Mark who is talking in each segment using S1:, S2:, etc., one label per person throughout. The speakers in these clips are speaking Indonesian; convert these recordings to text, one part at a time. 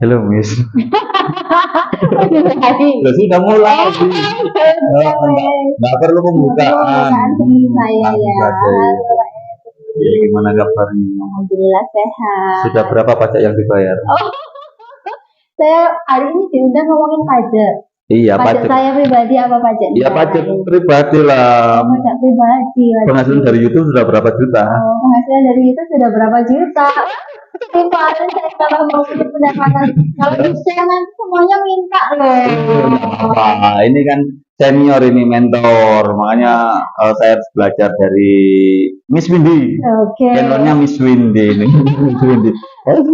S1: Halo Miss.
S2: Udah hari.
S1: Loh, sudah mulai.
S2: Oh,
S1: Nggak perlu pembukaan.
S2: saya
S1: Langsung
S2: ya.
S1: saja. Ya, gimana kabarnya?
S2: Alhamdulillah sehat.
S1: Sudah berapa pajak yang dibayar?
S2: Oh, saya hari ini diundang ngomongin pajak.
S1: Iya,
S2: Pajak
S1: pajak.
S2: saya pribadi apa pajak
S1: Iya,
S2: negara?
S1: pajak pribadi lah.
S2: Oh, pajak pribadi.
S1: Penghasilan dari YouTube sudah berapa juta?
S2: Oh, penghasilan dari itu sudah berapa juta? Kemarin saya kalau mau punya pendapatan, kalau di share nanti semuanya minta loh.
S1: Apa? Ini kan senior ini mentor, makanya saya harus belajar dari Miss Windy.
S2: Oke.
S1: Channelnya Miss Windy ini. Miss Windy. Miss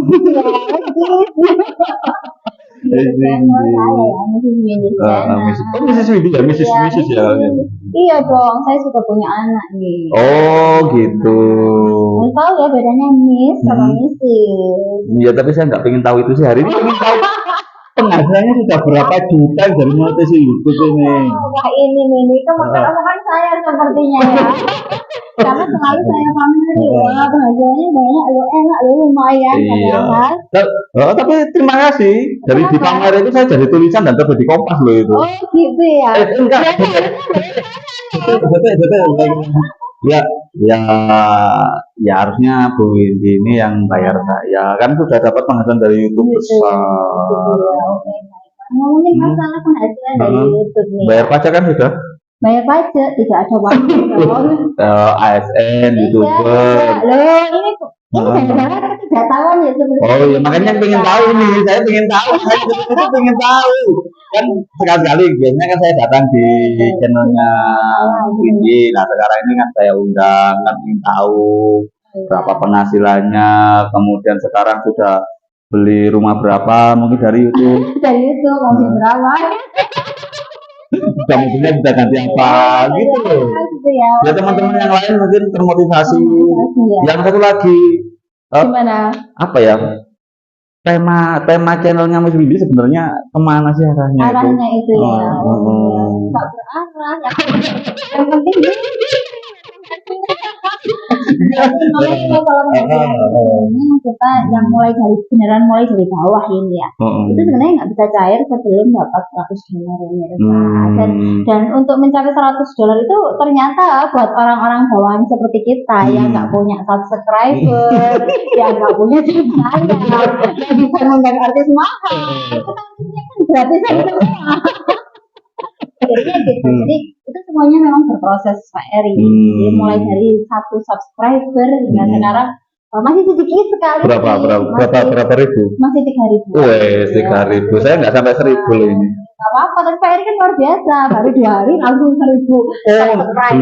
S1: Windy. Oh, Mrs. Windy ya, Mrs. ya.
S2: Iya dong, saya sudah punya anak nih.
S1: Oh, gitu.
S2: Mau tahu ya bedanya Miss sama Mrs.
S1: Iya, tapi saya nggak pengen tahu itu sih. Hari ini pengen tahu penghasilannya sudah berapa juta dari monetisasi YouTube ini.
S2: Wah ini kemakan saya sepertinya ya. Karena selalu saya pamer wah penghasilannya banyak lo enak lo lumayan
S1: Iya.
S2: padahal.
S1: Tapi terima kasih. Dari di pamer itu saya jadi tulisan dan terbit di Kompas loh itu.
S2: Oh gitu ya.
S1: Enggak. Betul. Ya, ya, ya harusnya Bu Windy ini yang bayar saya. Kan sudah dapat penghasilan dari YouTube besar.
S2: Oke. Ngomongin masalah penghasilan dari YouTube nih.
S1: Bayar pajak kan sudah?
S2: Bayar pajak tidak ada pajak dong.
S1: ASN, YouTuber.
S2: Loh ini gara-gara ketidaktahuan ya sebenarnya.
S1: Oh iya, makanya pengen tahu nih. Saya pengen tahu. Saya pengen tahu. Kan sekali-kali biasanya kan saya datang di channelnya Windy. Nah sekarang ini kan saya undang, kan ingin tahu berapa penghasilannya. Kemudian sekarang sudah beli rumah berapa mungkin dari YouTube.
S2: Dari itu mobil berapa?
S1: Sudah mobilnya bisa ganti apa gitu loh.
S2: Gitu ya.
S1: Ya teman-teman yang lain mungkin termotivasi.
S2: Ya.
S1: Yang satu lagi
S2: Gimana?
S1: apa ya? Tema channelnya Mas Windy sebenarnya kemana sih arahnya itu?
S2: Arahnya itu ya. Nggak berarah. Yang penting kalau ini kita yang mulai dari beneran mulai dari bawah ini ya, itu sebenarnya nggak bisa cair sebelum dapat $100 ini. Dan untuk mencapai $100 itu ternyata buat orang-orang bawahan seperti kita yang nggak punya subscriber, yang nggak punya channel, yang bisa mengundang artis mahal, itu kan gratisan semua. Jadinya gitu. Jadi itu semuanya memang berproses Pak Eri. Jadi mulai dari 1 subscriber hingga sekarang masih sedikit sekali.
S1: Berapa ribu?
S2: Masih 3.000.
S1: Wes 3.000. Saya nggak sampai 1.000 loh ini.
S2: Gak apa-apa, tapi Pak Eri kan luar biasa. Baru 2 hari langsung 1.000 subscriber.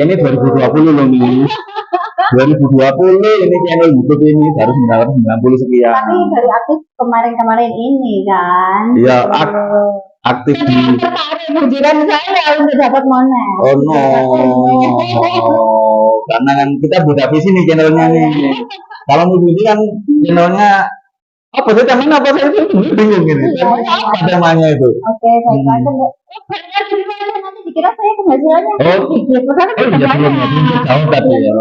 S1: Ini 2020 loh nih. 2020 ini channel YouTube ini baru 990 sekian.
S2: Tapi baru aktif kemarin-kemarin ini kan.
S1: Iya, aktif di
S2: bujuran saya untuk dapat monet.
S1: Oh no. Karena kan kita beda visi nih channelnya nih. Kalau ini kan channelnya apa sih teman apa sih itu bingung ini. Apa namanya itu?
S2: Oke, baik. Nanti dikira saya penghasilannya sedikit.
S1: Iya belum tahu tadi ya.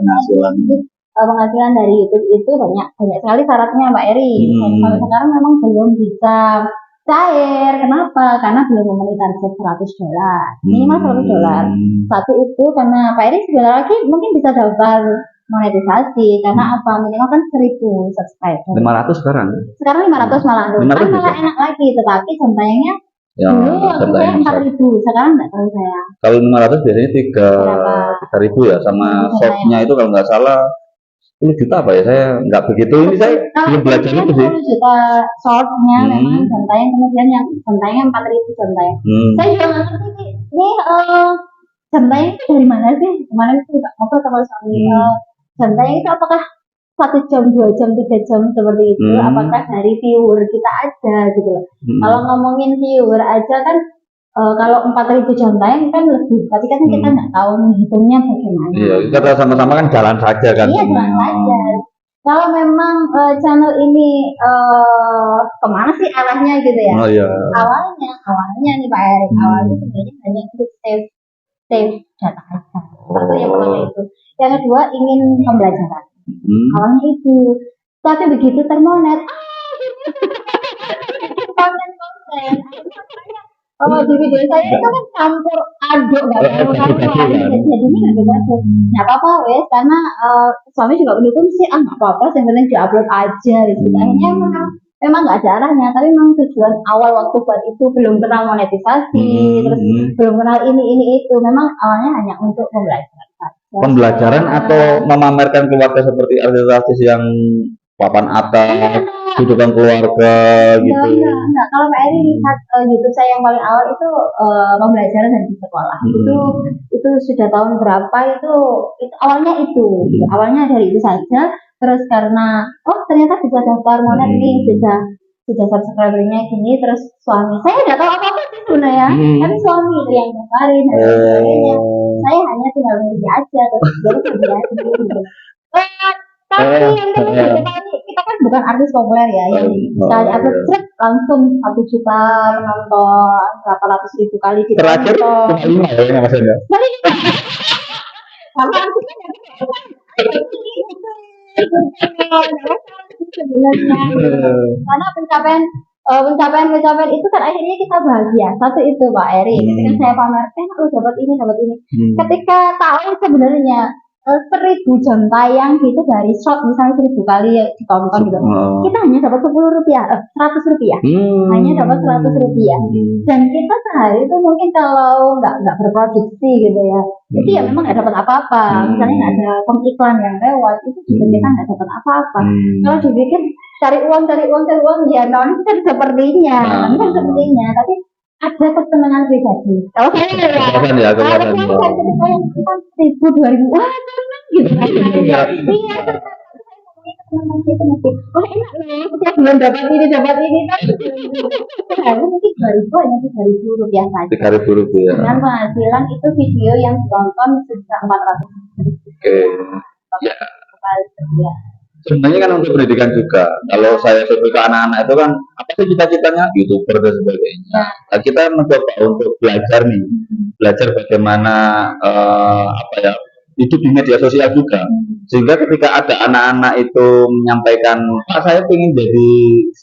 S1: Penghasilan.
S2: Penghasilan dari YouTube itu banyak sekali syaratnya Mbak Eri. Sampai sekarang memang belum bisa cair. Kenapa? Karena belum memenuhi target $100. Minimal $100. Satu itu karena Pak Eri sebentar lagi mungkin bisa daftar monetisasi karena apa? Minimal kan 1.000 subscriber.
S1: 500 sekarang.
S2: Sekarang 500 malah malah enak lagi, tetapi jam tayangnya dulu waktu saya 4.000, sekarang nggak tahu saya.
S1: Kalau 500 biasanya 3.000 ya, sama shortnya itu kalau nggak salah 10 juta apa ya, saya nggak begitu, ini saya belum belajar itu sih.
S2: 10 juta shortnya memang jam tayang, kemudian yang jam tayangnya 4.000 jam tayang. Saya juga nggak ngerti ini jam tayang itu dari mana sih? Kemarin sih Pak ngobrol sama suami, jam tayang itu apakah 1 jam, 2 jam, 3 jam seperti itu? Apakah dari viewer kita aja gitu loh? Kalau ngomongin viewer aja kan kalau 4.000 jam tayang kan lebih, tapi kan kita nggak tahu menghitungnya bagaimana.
S1: Iya, kita sama-sama kan jalan saja kan.
S2: Iya, jalan saja. Kalau memang channel ini kemana sih arahnya gitu ya?
S1: Oh iya.
S2: Awalnya nih Pak Erik, awalnya sebenarnya hanya untuk save data aja. Satu yang pertama itu. Yang kedua ingin pembelajaran. Awalnya itu. Tapi begitu termonet, konten-konten. Oh, di video saya itu kan campur aduk nggak tahu kan, jadinya nggak bebas. Nggak apa-apa wes, karena suami juga mendukung sih, nggak apa-apa, yang penting diupload aja gitu. Akhirnya memang nggak ada arahnya, tapi memang tujuan awal waktu buat itu belum kenal monetisasi, terus belum kenal ini itu, memang awalnya hanya untuk pembelajaran saja.
S1: Pembelajaran atau memamerkan keluarga seperti artis-artis yang papan atas, kehidupan keluarga gitu.
S2: Enggak. Kalau Mbak Eri lihat YouTube saya yang paling awal itu pembelajaran dari sekolah. Itu sudah tahun berapa itu awalnya itu. Awalnya dari itu saja. Terus karena ternyata bisa daftar monet nih, sudah subscribernya gini, terus suami saya nggak tahu apa-apa sih sebenarnya, tapi suami itu yang daftarin dan sebagainya. Saya hanya tinggal milih aja, terus jadi gitu. Tapi yang kita kan bukan artis populer ya, yang sekali upload langsung 1 juta penonton, berapa ratus ribu kali kita
S1: terakhir cuma 5 ya Mas Enda.
S2: Karena artisnya sebenarnya, karena pencapaian itu kan akhirnya kita bahagia. Satu itu Pak Eri, ketika saya pamer, aku dapat ini. Ketika tahu sebenarnya 1000 jam tayang gitu dari shot misalnya 1000 kali ditonton gitu, kita hanya dapat 10 rupiah, 100 rupiah, hanya dapat 100 rupiah. Dan kita sehari itu mungkin kalau nggak berproduksi gitu ya, itu ya memang nggak dapat apa-apa. Misalnya nggak ada pengiklan yang lewat, itu juga kita nggak dapat apa-apa. Kalau dipikir cari uang ya non kan sepertinya, tapi ada kesenangan pribadi. Kalau saya
S1: kepuasan
S2: ketika yang 1000, 2000, wah senang gitu kan. Iya, wah enak loh, setiap bulan dapat ini kan. Mungkin 2000 hanya 3000 rupiah saja.
S1: 3000 rupiah.
S2: Dengan penghasilan itu video yang ditonton sudah 400.
S1: Oke. Ya. Sebenarnya kan untuk pendidikan juga. Kalau saya sebut ke anak-anak itu kan apa sih cita-citanya YouTuber dan sebagainya. Nah, kita mencoba untuk belajar bagaimana hidup di media sosial juga. Sehingga ketika ada anak-anak itu menyampaikan, Pak saya ingin jadi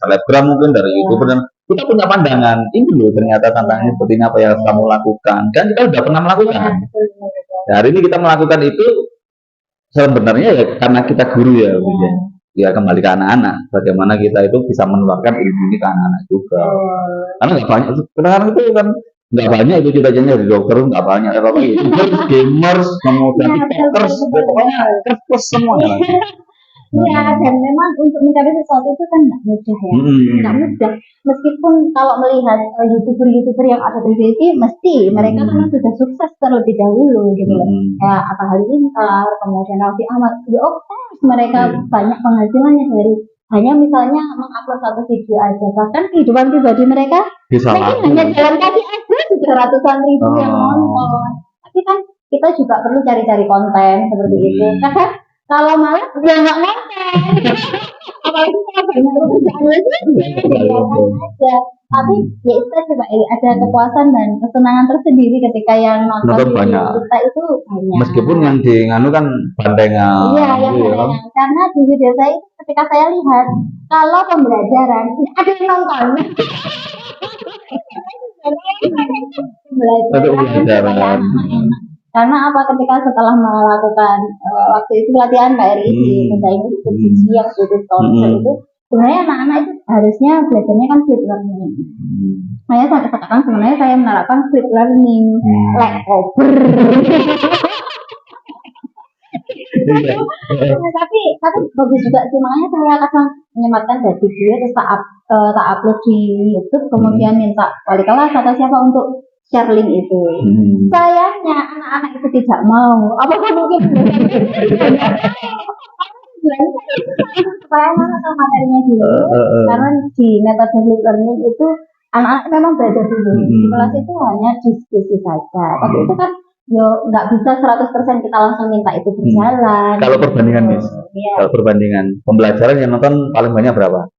S1: selebgram mungkin dari YouTuber, dan kita punya pandangan ini loh ternyata tantangannya seperti apa yang kamu lakukan. Dan kita sudah pernah melakukan. Hari ini kita melakukan itu sebenarnya ya karena kita guru ya kembali ke anak-anak, bagaimana kita itu bisa menularkan ilmu ini ke anak-anak juga. Karena nggak banyak sekarang itu kan nggak banyak itu cita-citanya dari dokter, nggak banyak gamers, kemudian tiktokers, pokoknya terus semuanya.
S2: Ya, dan memang untuk mencapai sesuatu itu kan nggak mudah ya, nggak mudah. Meskipun kalau melihat youtuber yang ada di TV, mesti mereka kan sudah sukses terlebih dahulu gitu loh. Ya, apa Halilintar, kemudian Raffi Ahmad, ya mereka banyak penghasilannya dari hanya misalnya mengupload satu video aja. Bahkan kehidupan pribadi mereka mungkin hanya jalan kaki aja sudah ratusan ribu yang nonton. Tapi kan kita juga perlu cari-cari konten seperti itu. Kadang kalau malah ya nggak konten, apalagi kalau banyak pekerjaan aja. Tapi ya itu coba ada kepuasan dan kesenangan tersendiri ketika yang nonton kita itu banyak.
S1: Meskipun yang diinganu kan bandengan.
S2: Iya, yang bandengan. Karena di video saya ketika saya lihat kalau pembelajaran ada yang nonton. Pembelajaran. Karena apa, ketika setelah melakukan waktu itu pelatihan Mbak Eri di bahasa Inggris yang sudah tahun itu, sebenarnya anak-anak itu harusnya belajarnya kan flip learning. Saya sampai sekarang sebenarnya saya menerapkan flip learning, lekoper. Tapi bagus juga sih, makanya saya akan menyematkan dari video terus tak upload di YouTube, kemudian minta wali kelas atau siapa untuk share link itu. Sayangnya anak-anak itu tidak mau. Apakah mungkin supaya anak tahu materinya dulu, karena di metode flip learning itu anak-anak memang belajar dulu. Di kelas itu hanya diskusi saja. Tapi itu kan nggak bisa 100% kita langsung minta itu berjalan.
S1: Kalau perbandingan kalau perbandingan pembelajaran yang nonton paling banyak berapa?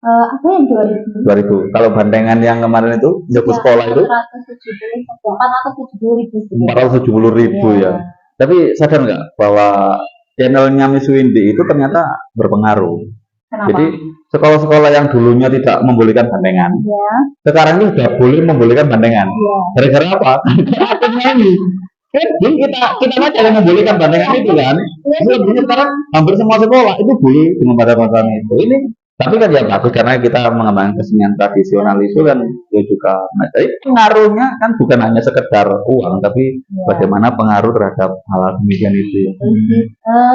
S2: Ada yang 2000.
S1: Kalau bandengan yang kemarin itu jauh sekolah itu 470.000 ya. Tapi sadar nggak bahwa channelnya Miss Windy itu ternyata berpengaruh.
S2: Kenapa?
S1: Jadi sekolah-sekolah yang dulunya tidak membolehkan bandengan,
S2: Ya,
S1: sekarang ini sudah boleh membolehkan bandengan.
S2: ya.
S1: Gara-gara apa? Karena ini. Kan dulu kita aja yang membolehkan bandengan itu kan.
S2: Iya sih,
S1: Sebenarnya sekarang hampir semua sekolah itu boleh dengan batasan itu. Ini tapi kan ya bagus karena kita mengembangkan kesenian tradisional itu kan itu juga. Nah, jadi pengaruhnya kan bukan hanya sekedar uang, tapi
S2: Ya.
S1: bagaimana pengaruh terhadap hal demikian itu.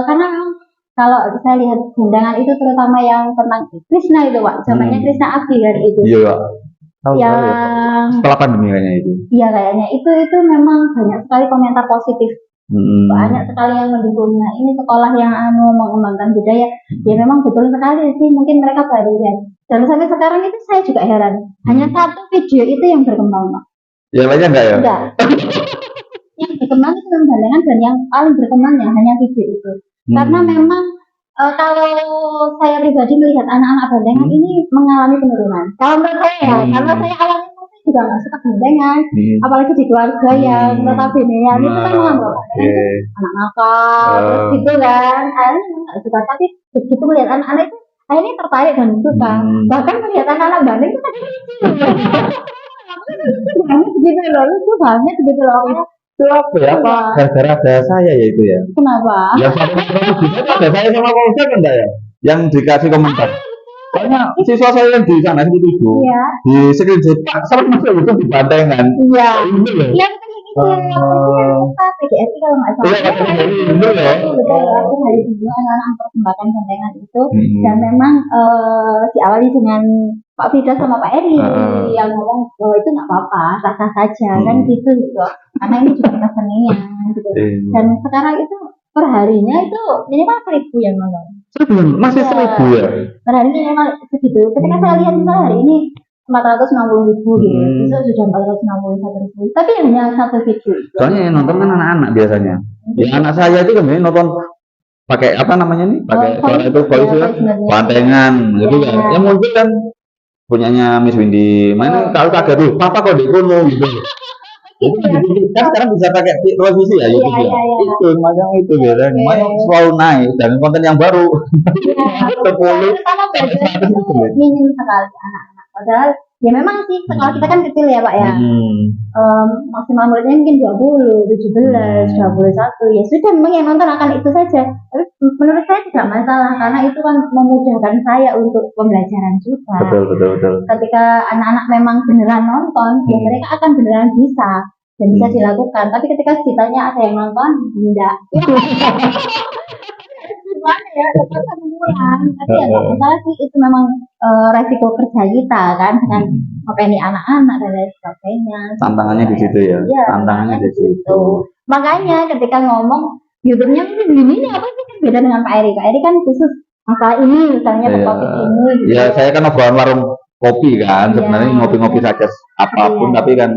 S2: Karena memang kalau saya lihat undangan itu terutama yang tentang Krishna itu Pak, zamannya Krishna Abdi kan itu.
S1: Iya, Pak. Tahu ya.
S2: Yang
S1: Setelah pandemi kayaknya itu.
S2: iya kayaknya itu memang banyak sekali komentar positif. Banyak sekali yang mendukung. Nah, ini sekolah yang mengembangkan budaya. Ya memang betul sekali sih, mungkin mereka baru lihat. Dan sampai sekarang itu saya juga heran. Hanya satu video itu yang berkembang, Pak.
S1: Yang lainnya enggak ya?
S2: Enggak. Yang berkembang itu bandengan dan yang paling berkembangnya hanya video itu. Karena memang kalau saya pribadi melihat anak-anak bandengan ini mengalami penurunan. Kalau menurut saya ya, karena saya awalnya juga nggak suka bandengan, apalagi di keluarga yang notabene itu kan menganggap anak nakal, terus gitu kan. Akhirnya nggak suka, tapi begitu melihat anak-anak itu, akhirnya tertarik dan suka. Bahkan melihat anak-anak bandeng itu tadi banget begitu loh, lucu banget begitu loh.
S1: Itu apa ya? Apa gara-gara ada saya ya itu ya?
S2: Kenapa?
S1: Yang sampai itu ada saya sama Polsek enggak ya? Yang dikasih komentar. Soalnya siswa saya yang di sana itu
S2: Iya.
S1: di screenshot Pak sama masuk itu di bandengan.
S2: Iya.
S1: Ini loh.
S2: Iya betul gitu. Apa PGSI kalau nggak salah.
S1: Iya, ini loh.
S2: Betul. Aku hari ini anak-anak mempersembahkan bandengan itu dan memang diawali dengan Pak Fida sama Pak Eri yang ngomong bahwa itu nggak apa-apa, sah-sah saja kan gitu gitu. Karena ini juga kesenian gitu. Dan sekarang itu per harinya itu minimal 1.000 yang nonton.
S1: 1.000 masih 1.000 ya?
S2: Per hari ini minimal segitu. Ketika saya lihat misalnya hari ini 460.000 gitu, besok sudah 461.000. Tapi hanya satu video.
S1: Soalnya yang nonton kan anak-anak biasanya. Yang anak saya itu kan nonton pakai apa namanya nih? Pakai suara itu voice ya, bandengan gitu kan. Yang mungkin kan punyanya Miss Windy. Mana kalau kaget tuh, papa kok di kono gitu. Itu kan sekarang bisa pakai televisi ya YouTube ya. Itu macam itu biasanya. Makanya selalu naik dan konten yang baru. 10
S2: Pertama belajar itu minim sekali anak-anak. Padahal ya memang sih sekolah kita kan kecil ya Pak ya. Maksimal muridnya mungkin 20, 17, 21. Ya sudah memang yang nonton akan itu saja. Tapi menurut saya tidak masalah karena itu kan memudahkan saya untuk pembelajaran juga.
S1: Betul.
S2: Ketika anak-anak memang beneran nonton, ya mereka akan beneran bisa dan bisa dilakukan. Tapi ketika ditanya ada yang nonton, tidak. Gimana ya, tetap kurang. Tapi ya nggak masalah sih, itu memang resiko kerja kita kan dengan ini anak-anak dan lain sebagainya.
S1: Tantangannya di situ ya.
S2: Iya,
S1: Tantangannya di situ.
S2: Makanya ketika ngomong YouTube-nya ini apa sih kan beda dengan Pak Eri. Pak Eri kan khusus masalah ini misalnya topik ini. Gitu.
S1: Ya saya kan obrolan warung kopi kan, sebenarnya ngopi-ngopi saja apapun, tapi kan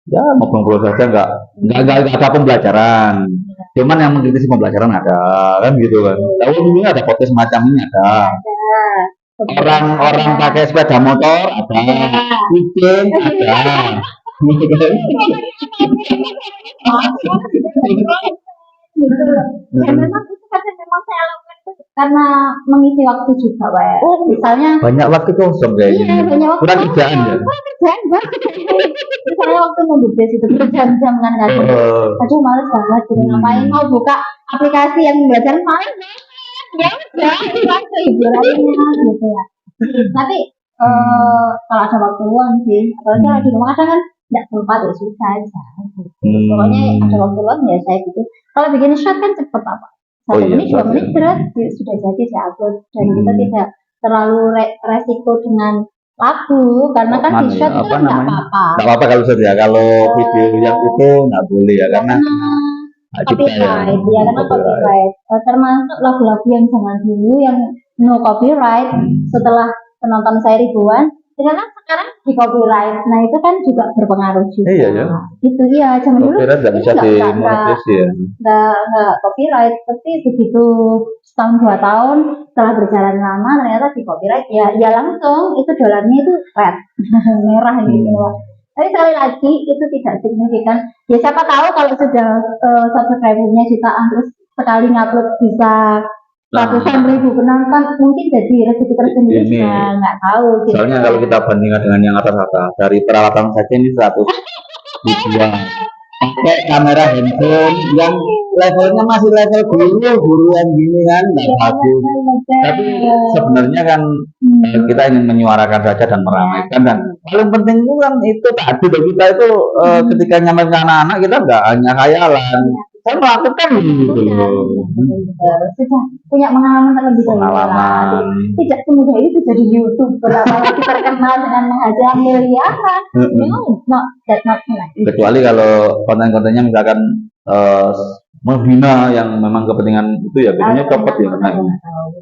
S1: ya ngobrol saja nggak ada pembelajaran. Cuman yang mengkritisi pembelajaran ada kan gitu kan. Tahu dulu ada podcast semacam ini ada. Orang pakai sepeda motor ada, kucing ada.
S2: Ya memang itu kadang memang saya lakukan itu karena mengisi waktu juga Pak. Misalnya
S1: banyak waktu kosong kayaknya.
S2: Iya, banyak waktu
S1: kurang kerjaan ya.
S2: Kurang kerjaan banget. Misalnya waktu nunggu bus itu berjam-jam kan kadang. Aduh males banget jadi ngapain mau buka aplikasi yang belajar males banget. Ya udah, itu hiburannya gitu ya. Tapi kalau ada waktu luang sih, apalagi kalau di rumah kadang kan nggak sempat ya susah aja. Pokoknya ada waktu luang ya saya bikin. Kalau bikin shot kan cepet apa? 1 menit, 2 menit sudah jadi diupload dan kita tidak terlalu resiko dengan lagu karena kan di shot itu nggak apa-apa.
S1: Nggak apa-apa kalau saja kalau video yang itu nggak boleh ya karena
S2: copyright ya karena copyright termasuk lagu-lagu yang zaman dulu yang no copyright setelah penonton saya ribuan karena sekarang di copyright nah itu kan juga berpengaruh juga
S1: iya ya
S2: gitu ya zaman dulu
S1: copyright nggak bisa dimonetisasi ya
S2: nggak copyright tapi begitu setahun 2 tahun setelah berjalan lama ternyata di copyright ya langsung itu dolarnya itu red merah gitu tapi sekali lagi itu tidak signifikan. Ya siapa tahu kalau sudah subscribernya jutaan terus sekali ngupload bisa ratusan ribu penonton mungkin jadi rezeki tersendiri ya nggak tahu gitu.
S1: Soalnya kalau kita bandingkan dengan yang atas-atas, dari peralatan saja ini 100 ribuan, pakai kamera handphone yang levelnya masih level guru yang gini kan nggak bagus. Tapi sebenarnya kan kita ingin menyuarakan saja dan meramaikan, dan paling penting itu kan itu tadi kita itu ketika nyampe ke anak-anak kita nggak hanya khayalan, saya melakukan gitu loh.
S2: Sudah punya pengalaman terlebih dahulu. Tidak semudah itu jadi YouTuber apalagi terkenal dengan menghajar miliaran. No, that's not like.
S1: Kecuali kalau konten-kontennya misalkan menghina yang memang kepentingan itu ya biasanya copot ya kena.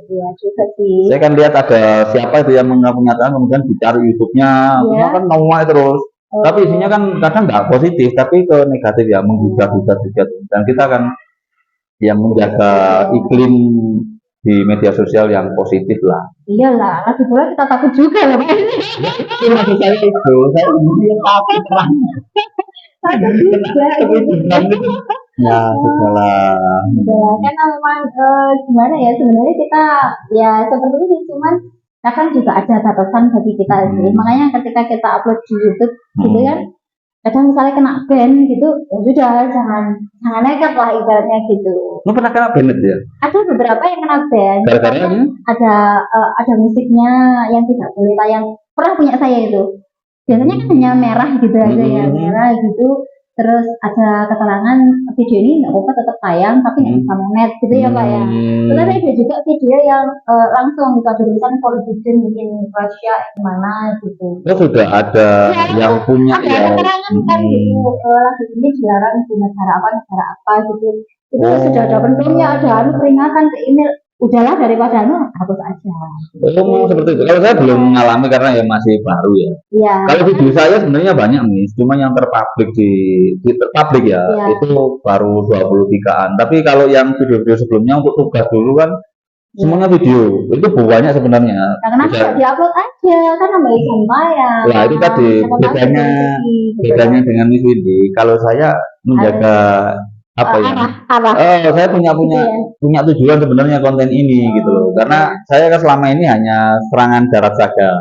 S2: Iya juga sih.
S1: Saya kan lihat ada siapa itu yang menyatakan kemudian dicari YouTube-nya, kan nongol terus. Tapi isinya kan kadang nggak positif, tapi ke negatif ya, menghujat. Dan kita kan yang menjaga iklim di media sosial yang positif lah.
S2: Iyalah, lagi pula kita takut juga lah.
S1: Itu maksud saya itu, saya takut lah.
S2: Takut juga.
S1: Ya, segala.
S2: Karena memang gimana ya, sebenarnya kita ya seperti ini, cuman kadang juga ada batasan bagi kita sih. Makanya ketika kita upload di YouTube gitu kan, kadang misalnya kena ban gitu, ya sudah jangan nekat lah ibaratnya gitu.
S1: Lu pernah kena ban ya?
S2: Ada beberapa yang kena ban. Ada musiknya yang tidak boleh tayang. Pernah punya saya itu. Biasanya kan hanya merah gitu aja ya, merah gitu. Terus ada keterangan video ini nggak apa-apa tetap tayang tapi nggak bisa net gitu ya Pak ya. Terus ada juga video yang langsung gitu ada tulisan forbidden mungkin Russia mana gitu.
S1: Oh sudah ada yang punya
S2: ada keterangan kan gitu lagu ini dilarang di negara apa gitu. Itu sudah ada pentingnya, ada peringatan ke email. Udahlah daripada hapus aja.
S1: Oh seperti itu. Kalau saya belum mengalami karena ya masih baru ya.
S2: Iya.
S1: Kalau video saya sebenarnya banyak nih, cuma yang terpublik terpublik ya, itu baru 23-an. Tapi kalau yang video-video sebelumnya untuk tugas dulu kan semuanya video. Itu banyak sebenarnya.
S2: Nah, kenapa nggak diupload aja? Kan nambah izin bayar.
S1: Nah itu tadi bedanya dengan Miss Windy. Kalau saya menjaga saya punya tujuan sebenarnya konten ini gitu loh, karena saya kan selama ini hanya serangan darat saja,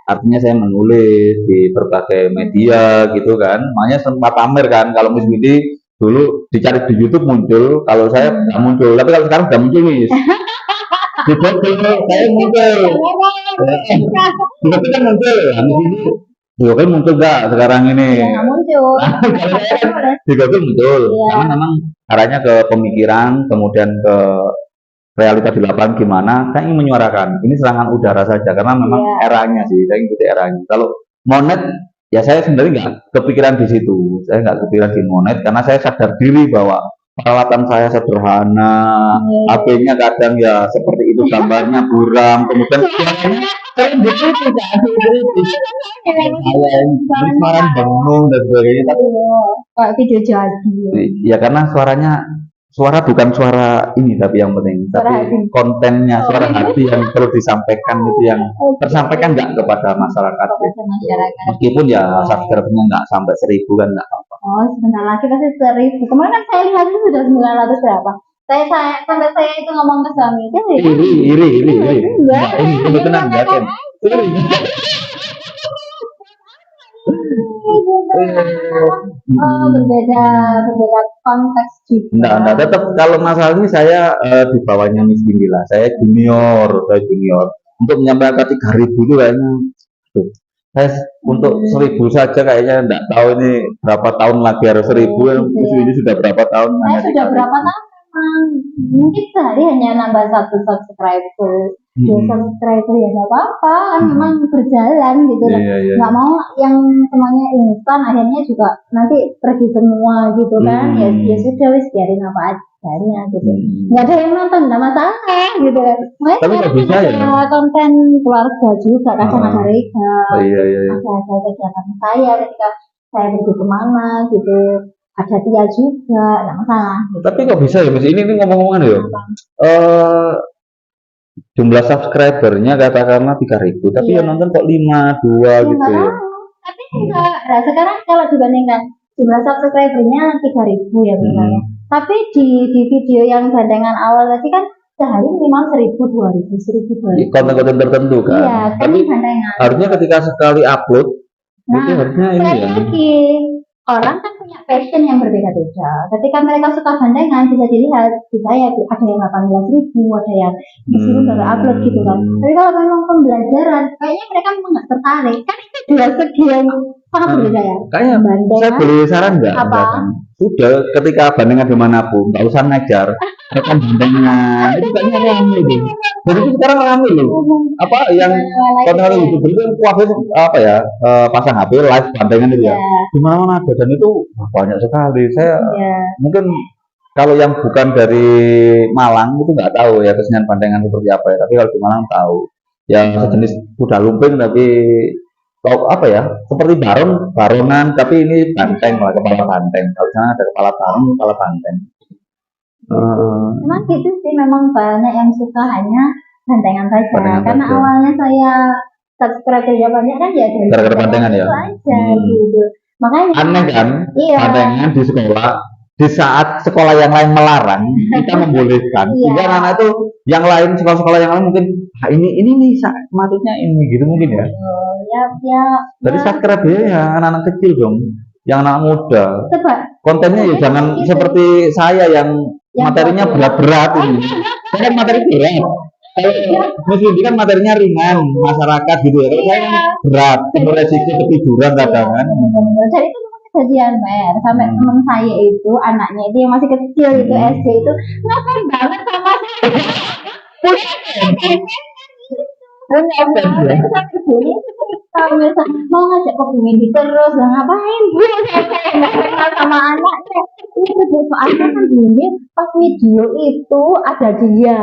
S1: artinya saya menulis di berbagai media gitu kan, makanya sempat pamer kan kalau Miss Windy dulu dicari di YouTube muncul, kalau saya nggak muncul, tapi kalau sekarang udah muncul nih di Google saya muncul, di kan muncul, Google kan muncul nggak sekarang ini?
S2: Ya, muncul.
S1: Di Google muncul, karena memang arahnya ke pemikiran, kemudian ke realita di lapangan gimana. Saya ingin menyuarakan, ini serangan udara saja, karena memang eranya sih, saya ikuti eranya. Kalau monet, ya saya sendiri nggak kepikiran di situ, saya nggak kepikiran di monet, karena saya sadar diri bahwa peralatan saya sederhana, HP-nya kadang ya seperti itu gambarnya buram, kemudian suara bengong dan sebagainya, tapi
S2: video jadi.
S1: Ya karena suara bukan suara ini, tapi yang penting, tapi kontennya, suara hati yang perlu disampaikan itu yang tersampaikan nggak kepada masyarakat. Meskipun ya subscribernya nggak sampai 1000 kan nggak apa-apa.
S2: Oh sebentar lagi pasti 1000. Kemarin kan saya lihat itu sudah 900 berapa. Saya sampai saya itu ngomong ke suami itu
S1: iri. Ini tenang ya kan.
S2: Berbeda konteks juga.
S1: Enggak, tetap kalau masalah ini saya di bawahnya Miss Windy lah. Saya junior. Untuk menyampaikan 3.000 itu kayaknya saya untuk 1.000 saja kayaknya enggak tahu ini berapa tahun lagi harus 1.000. Miss Windy sudah berapa tahun?
S2: Saya sudah berapa tahun? Mungkin sehari hanya nambah 1 subscriber. 2 subscriber ya nggak apa-apa kan memang berjalan gitu nggak mau yang semuanya instan akhirnya juga nanti pergi semua gitu kan ya sudah wis biarin apa adanya gitu nggak ada yang nonton nggak masalah gitu kan
S1: tapi nggak bisa ya
S2: konten keluarga juga kadang ada rega ada kegiatan saya ketika saya pergi kemana gitu ada Tia juga nggak masalah gitu.
S1: Tapi kok bisa ya Mas ini ngomong-ngomongan ya jumlah subscribernya katakanlah 3.000 tapi yang nonton kok 5, 2 gitu ya.
S2: Tapi enggak, nah sekarang kalau dibandingkan jumlah subscribernya 3.000 ya misalnya. Tapi di video yang gandengan awal tadi kan sehari minimal 1.000, 2.000, 1.000, 2.000.
S1: Konten-konten tertentu kan.
S2: Iya, kan
S1: Tapi
S2: bandengan.
S1: harusnya ketika sekali upload itu
S2: Nah,
S1: harusnya ini
S2: sekali
S1: ya.
S2: lagi, orang kan punya passion yang berbeda-beda. Ketika mereka suka bandengan, bisa dilihat di saya ada yang 18.000, ada yang disuruh baru upload gitu kan. Tapi kalau memang pembelajaran, kayaknya mereka memang nggak tertarik. Kan itu dua segi yang sangat berbeda ya.
S1: Kayaknya saya
S2: Bandengan,
S1: boleh saran nggak?
S2: apa?
S1: Misalkan, sudah ketika bandengan dimanapun, nggak usah ngejar. Rekam bandengan, itu kayaknya rame deh. Jadi itu sekarang rame loh. Apa yang konten YouTube itu yang kuat apa ya, pasang HP live bandengan itu ya. Di mana-mana ada dan itu banyak sekali. Saya mungkin kalau yang bukan dari Malang itu nggak tahu ya kesenian bandengan seperti apa ya. Tapi kalau di Malang tahu. Yang sejenis kuda lumping tapi apa ya, seperti barongan tapi ini banteng lah, kepala banteng. Kalau sana ada kepala barong, kepala banteng.
S2: Memang gitu sih, memang banyak yang suka hanya bandengan saja.
S1: Bandengan
S2: Karena
S1: saja.
S2: awalnya saya subscribe-nya banyak kan ya dari
S1: Gara-gara bandengan ya?
S2: itu aja gitu. Makanya
S1: Aneh kan,
S2: iya,
S1: bandengan di sekolah, di saat sekolah yang lain melarang, kita membolehkan. Sehingga anak itu yang lain, sekolah-sekolah yang lain mungkin, ini nih maksudnya ini gitu mungkin ya.
S2: ya.
S1: Jadi subscribe ya anak-anak kecil dong, yang anak muda.
S2: Coba
S1: Kontennya ya jangan
S2: itu.
S1: seperti saya yang materinya
S2: berat.
S1: berat-berat ini. Saya kan materi berat. Kalau Muslim kan materinya ringan, masyarakat gitu ya. Kalau saya kan berat, penuh resiko ketiduran kadang kan.
S2: Jadi itu kejadian Mer, sampai teman saya itu anaknya itu yang masih kecil itu SD itu ngapain banget sama saya. Kalau misalnya mau ngajak ke bumi terus, lah ngapain bu? Saya nggak kenal sama anaknya. Itu soalnya kan bumi pas video itu ada dia.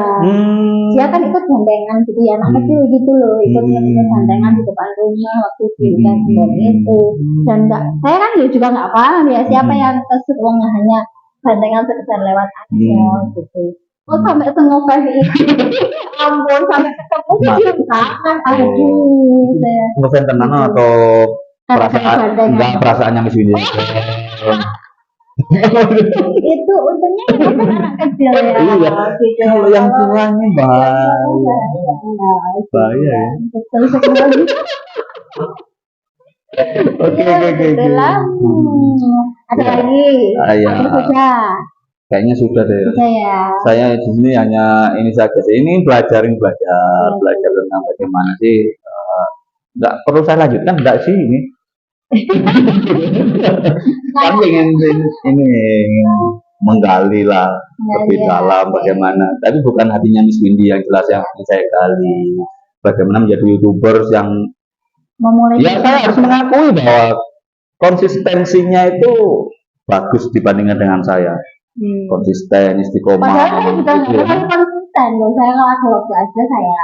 S2: Dia kan ikut bandengan gitu ya, anak kecil gitu loh, ikut bandengan di depan rumah waktu di itu. Dan saya kan juga nggak paham ya siapa yang kesuruh hanya bandengan sekedar lewat aja gitu. Oh sampai sengokan itu, ampun sampai ketemu cium tangan, aduh.
S1: Ngefans tenan atau perasaan enggak perasaannya Miss Windy?
S2: Itu untungnya itu kan anak kecil ya.
S1: Iya. Kalau yang tuanya bahaya ya.
S2: Betul sekali.
S1: Oke.
S2: Ada lagi.
S1: Sudah. Kayaknya sudah deh.
S2: Ya.
S1: Saya di sini hanya ini saja sih. Ini belajar tentang bagaimana sih. Nggak perlu saya lanjutkan, enggak sih ini. Kan ingin ini menggali lah lebih dalam bagaimana. Tapi bukan hatinya Miss Windy yang jelas yang ingin saya gali. Bagaimana menjadi YouTuber yang
S2: memulai.
S1: Ya saya harus mengakui bahwa konsistensinya itu bagus dibandingkan dengan saya. Konsisten, istiqomah.
S2: Padahal saya juga nggak konsisten, saya kalau ada waktu aja saya.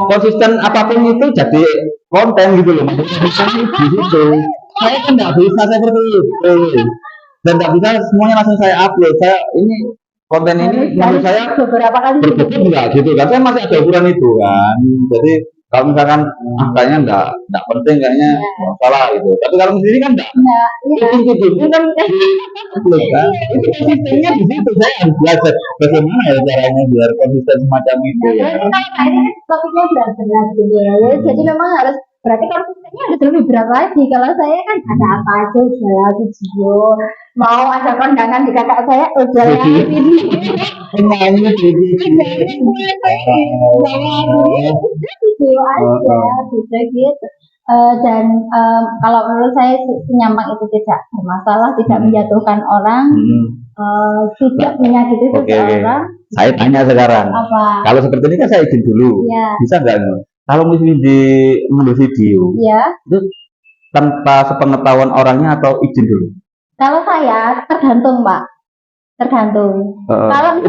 S1: Konsisten apapun itu jadi konten gitu loh, maksudnya di situ. Saya kan nggak bisa seperti itu, dan nggak bisa semuanya langsung saya upload. Saya ini konten ini menurut saya
S2: beberapa kali
S1: berbeda nggak gitu kan? Saya masih ada ukuran itu kan. Jadi kalau misalkan kayaknya nggak penting kayaknya salah itu. Tapi kalau sendiri kan nggak. Itu kan itu konsistennya di situ. Saya harus belajar bagaimana ya caranya biar konsisten semacam itu.
S2: Ya. Nah, ini kan topiknya berat-berat gitu ya. Jadi memang harus berarti konsistennya harus lebih berat lagi. Kalau saya kan ada apa aja udah video, mau ada kondangan di kakak saya udah
S1: Penyanyi
S2: video aja bisa gitu. Dan kalau menurut saya senyampang itu tidak bermasalah, tidak menjatuhkan orang, tidak menyakiti seseorang.
S1: Saya tanya sekarang, kalau seperti ini kan saya izin dulu, bisa nggak? Kalau Miss Windy mengambil video, itu tanpa sepengetahuan orangnya atau izin dulu?
S2: Kalau saya tergantung Pak, tergantung. Kalau
S1: itu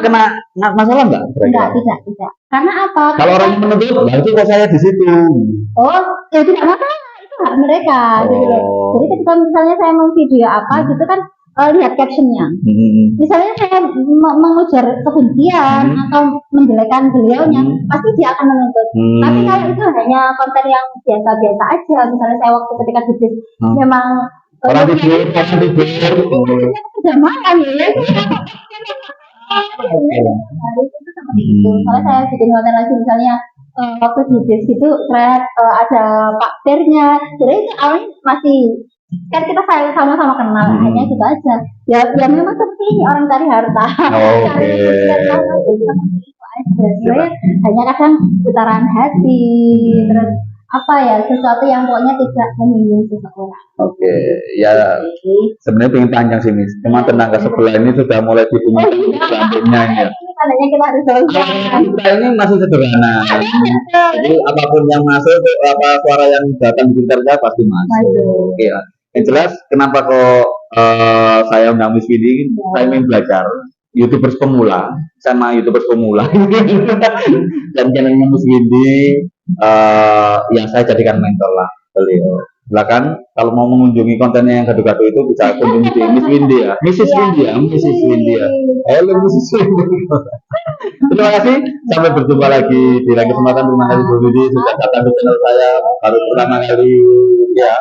S1: kena masalah nggak?
S2: Tidak. Karena apa?
S1: Kalau orang menuntut, nah itu kok saya di situ.
S2: Oh, ya tidak masalah, itu hak mereka. Gitu. Jadi ketika misalnya saya mau video apa, gitu kan lihat captionnya. Misalnya saya mengujar kebencian atau menjelekkan beliaunya, pasti dia akan menuntut. Tapi kalau itu hanya konten yang biasa-biasa aja, misalnya saya waktu ketika di bis memang
S1: orang tidur,
S2: sudah makan ya. Harus itu seperti itu. Soalnya saya bikin konten lagi misalnya waktu di bis itu thread ada Pak Firnya. Jadi itu awalnya masih kan kita sama-sama kenal, hanya gitu aja. Ya memang seperti ini orang cari harta, cari harta itu aja. Sebenarnya hanya kadang putaran hati, terus apa ya sesuatu yang pokoknya tidak menyinggung seseorang.
S1: Oke, ya sebenarnya pengen panjang sih Miss. Cuma tetangga sebelah ini sudah mulai dibunyikan lampunya ya.
S2: Ini tandanya kita harus selesai.
S1: Kita ini masih sederhana. Jadi apapun yang masuk, apa suara yang datang di kita pasti masuk. Oke ya. Yang jelas kenapa kok saya undang Miss Windy, saya ingin belajar YouTubers pemula sama YouTubers pemula dan channelnya Miss Windy yang saya jadikan mentor lah beliau. Silakan kalau mau mengunjungi kontennya yang gaduh-gaduh itu bisa kunjungi di Miss Windy ya, Mrs. Windy ya, Mrs. Windy ya. Halo Mrs. Windy. Terima kasih, sampai berjumpa lagi di lain kesempatan. Terima kasih Bu Windy sudah datang di channel saya baru pertama kali ya.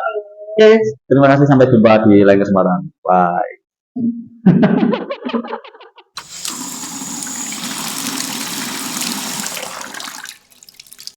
S1: Oke, terima kasih, sampai jumpa di lain kesempatan. Bye.